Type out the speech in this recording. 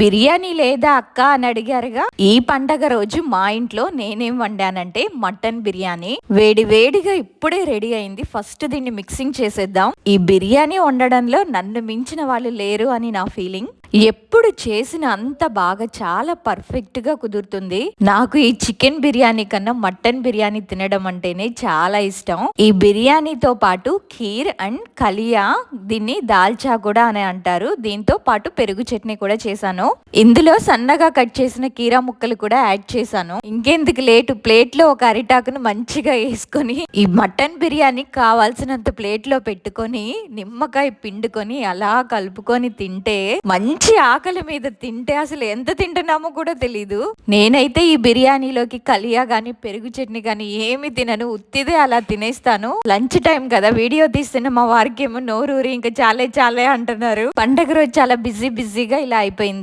బిర్యానీ లేదా అక్క అని అడిగారుగా. ఈ పండగ రోజు మా ఇంట్లో నేనేం వండానంటే మటన్ బిర్యానీ. వేడి వేడిగా ఇప్పుడే రెడీ అయింది. ఫస్ట్ దీన్ని మిక్సింగ్ చేసేద్దాం. ఈ బిర్యానీ వండడంలో నన్ను మించిన వాళ్ళు లేరు అని నా ఫీలింగ్. ఎప్పుడు చేసిన అంత బాగా చాలా పర్ఫెక్ట్ గా కుదురుతుంది. నాకు ఈ చికెన్ బిర్యానీ కన్నా మటన్ బిర్యానీ తినడం అంటేనే చాలా ఇష్టం. ఈ బిర్యానీతో పాటు ఖీర్ అండ్ కలియా, దీన్ని దాల్చా కూడా అని అంటారు. దీంతో పాటు పెరుగు చట్నీ కూడా చేశాను. ఇందులో సన్నగా కట్ చేసిన కీరా ముక్కలు కూడా యాడ్ చేశాను. ఇంకెందుకు లేటు, ప్లేట్ లో ఒక అరిటాకును మంచిగా వేసుకొని ఈ మటన్ బిర్యానీ కావాల్సినంత ప్లేట్ లో పెట్టుకొని నిమ్మకాయ పిండుకొని అలా కలుపుకొని తింటే మంచి ఆకలి మీద తింటే అసలు ఎంత తింటున్నామో కూడా తెలీదు. నేనైతే ఈ బిర్యానీలోకి కలియా గాని పెరుగు చట్నీ గాని ఏమి తినను, ఉత్తిదే అలా తినేస్తాను. లంచ్ టైం కదా, వీడియో తీస్తున్న మా వారికి ఏమో నోరూరి ఇంకా చాలే చాలే అంటున్నారు. పండగ రోజు చాలా బిజీగా ఇలా అయిపోయింది.